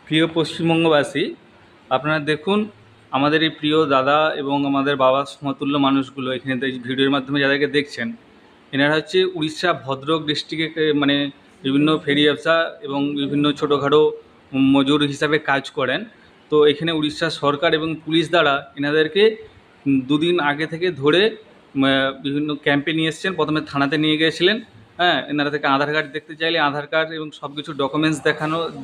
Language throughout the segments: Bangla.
প্রিয় পশ্চিমবঙ্গবাসী, আপনারা দেখুন আমাদের এই প্রিয় দাদা এবং আমাদের বাবার সমতুল্য মানুষগুলো এখানে ভিডিওর মাধ্যমে যাদেরকে দেখছেন, এনারা হচ্ছে উড়িষ্যা ভদ্রক ডিস্ট্রিক্টে মানে বিভিন্ন ফেরি ব্যবসা এবং বিভিন্ন ছোটোখাটো মজুর হিসাবে কাজ করেন। তো এখানে উড়িষ্যা সরকার এবং পুলিশ দ্বারা এনাদেরকে দুদিন আগে থেকে ধরে বিভিন্ন ক্যাম্পে নিয়ে এসছেন। প্রথমে থানাতে নিয়ে গিয়েছিলেন। হ্যাঁ, এনারা থেকে আধার কার্ড দেখতে চাইলে আধার কার্ড এবং সব কিছু ডকুমেন্টস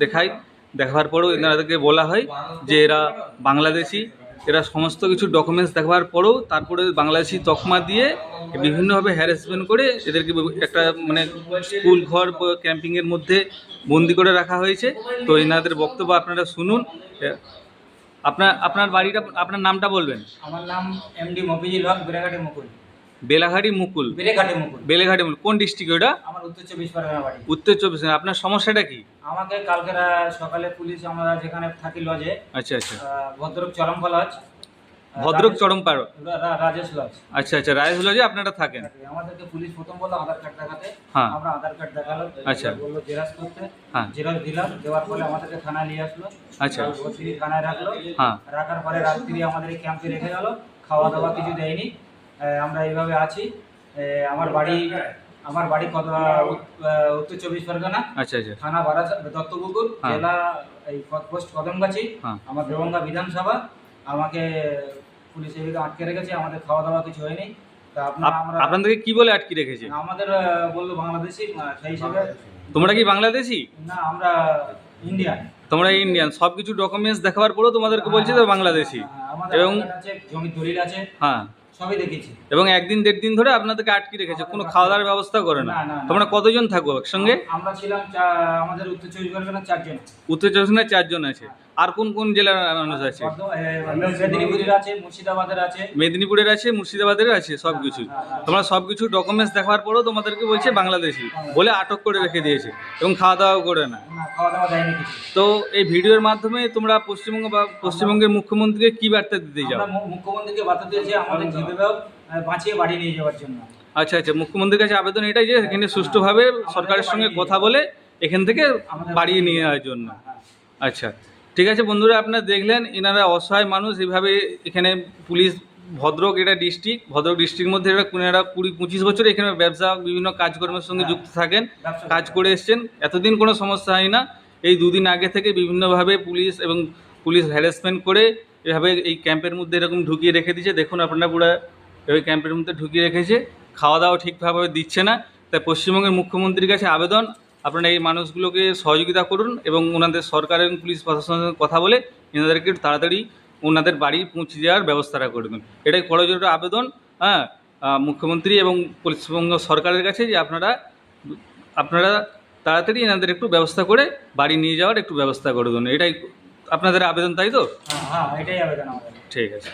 দেখায়। দেখাবার পরেও এনাদেরকে বলা হয় যে এরা বাংলাদেশি। এরা সমস্ত কিছু ডকুমেন্টস দেখাবার পরেও তারপরে বাংলাদেশি তকমা দিয়ে বিভিন্নভাবে হ্যারাসমেন্ট করে এদেরকে একটা মানে স্কুল ঘর ক্যাম্পিংয়ের মধ্যে বন্দি করে রাখা হয়েছে। তো এনাদের বক্তব্য আপনারা শুনুন। আপনার বাড়িটা, আপনার নামটা বলবেন। আমার নাম এমডি মফিজুল হক, বেলেঘাটি মুকুল। বেলাঘাটি মুকুল। বেলেঘাটি মুকুল কোন ডিস্ট্রিক্ট ওটা? আমার উত্তর 24 পরগনা বাড়ি। উত্তর 24। আপনার সমস্যাটা কি? আমাকে কালকে সকালে পুলিশ, আমরা যেখানে থাকি লজে, আচ্ছা আচ্ছা, ভদ্রক চরমপা লজ, ভদ্রক চরমপাড়া, রাজেশ লজ। আচ্ছা আচ্ছা, রাজেশ লজে আপনারা থাকেন। আমাদেরকে পুলিশ প্রথম বললো আধার কার্ড দেখাতে। হ্যাঁ, আমরা আধার কার্ড দেখালো। আচ্ছা, বললো জেরক্স করতে। হ্যাঁ, জেরক্স দিলাম। দেওয়ার পরে আমাদেরকে থানায় নিয়ে আসলো। আচ্ছা, ওসিডি থানায় রাখলো। হ্যাঁ, রাখার পরে রাত্রি আমাদের এই ক্যাম্পে রেখে গেল। খাওয়া দাওয়া কিছু দেয়নি। আমরা এইভাবে আছি। আমার বাড়ি উত্তর 24 পরগনা। আচ্ছা আচ্ছা, থানা দত্তপুকুর, জেলা এই পোস্ট কদমগাছি, আমার দেবঙ্গা বিধানসভা। আমাকে পুলিশ এদিকে আটকে রেখেছে। আমাদের খাওয়া দাওয়া কিছু হয়নি। তা আপনাদেরকে কি বলে আটকে রেখেছে? আমাদের বললো বাংলাদেশি, সেই হিসেবে। তোমরা কি বাংলাদেশি? না, আমরা ইন্ডিয়ান। তোমরা ইন্ডিয়ান। সব কিছু ডকুমেন্টস দেখাবার পরেও তোমাদেরকে বলছে তো বাংলাদেশি। এবং জমির দলিল আছে, হ্যাঁ, সবই দেখেছি। এবং একদিন দেড় দিন ধরে আপনাদেরকে আটকে রেখেছে, কোনো খাওয়া দাওয়ার ব্যবস্থা করে না। তোমরা কতজন থাকো একসঙ্গে? আমরা ছিলাম আমাদের উত্তর 24 পরগনা 4 জন। উত্তর 24 পরগনায় 4 জন আছে। আর কোন কোন জেলার মানুষ আছে? মেদিনীপুরের আছে, মুর্শিদাবাদের আছে। মেদিনীপুরের আছে, মুর্শিদাবাদের আছে, সব কিছু। তোমরা সব কিছু ডকুমেন্টস দেখার পরেও তোমাদেরকে বলছে বাংলাদেশি বলে আটক করে রেখে দিয়েছে এবং খাওয়া দাওয়া করে না। খাওয়া দাওয়া দেয়নি কিছু। তো এই ভিডিওর মাধ্যমে তোমরা পশ্চিমবঙ্গের মুখ্যমন্ত্রীকে কি বার্তা দিতে যাও? মুখ্যমন্ত্রীকে বার্তা দিয়েছি আমাদের যেভাবে বাঁচিয়ে বাড়ি নিয়ে যাওয়ার জন্য। আচ্ছা আচ্ছা, মুখ্যমন্ত্রীর কাছে আবেদন এটাই যে এখানে সুষ্ঠুভাবে সরকারের সঙ্গে কথা বলে এখান থেকে বাড়িয়ে নিয়ে যাওয়ার জন্য। আচ্ছা, ঠিক আছে বন্ধুরা, আপনারা দেখলেন এনারা অসহায় মানুষ। এইভাবে এখানে পুলিশ, ভদ্রক ডিস্ট্রিক্টের মধ্যে এরা 20-25 বছর এখানে ব্যবসা বিভিন্ন কাজকর্মের সঙ্গে যুক্ত থাকেন, কাজ করে এসছেন। এতদিন কোনো সমস্যা হয় না। এই দুদিন আগে থেকে বিভিন্নভাবে পুলিশ হ্যারাসমেন্ট করে এভাবে এই ক্যাম্পের মধ্যে এরকম ঢুকিয়ে রেখে দিয়েছে। দেখুন আপনারা পুরো ওই ক্যাম্পের মধ্যে ঢুকিয়ে রেখেছে। খাওয়া দাওয়া ঠিকভাবে দিচ্ছে না। তাই পশ্চিমবঙ্গের মুখ্যমন্ত্রীর কাছে আবেদন, আপনারা এই মানুষগুলোকে সহযোগিতা করুন এবং ওনাদের সরকার এবং পুলিশ প্রশাসনের সঙ্গে কথা বলে এনাদেরকে তাড়াতাড়ি ওনাদের বাড়ি পৌঁছে দেওয়ার ব্যবস্থাটা করবেন। এটাই করজোড়ে আবেদন, হ্যাঁ, মুখ্যমন্ত্রী এবং পশ্চিমবঙ্গ সরকারের কাছে যে আপনারা তাড়াতাড়ি এনাদের একটু ব্যবস্থা করে বাড়ি নিয়ে যাওয়ার একটু ব্যবস্থা করে দেন। এটাই আপনাদের আবেদন, তাই তো? হ্যাঁ, এটাই আবেদন আমাদের। ঠিক আছে।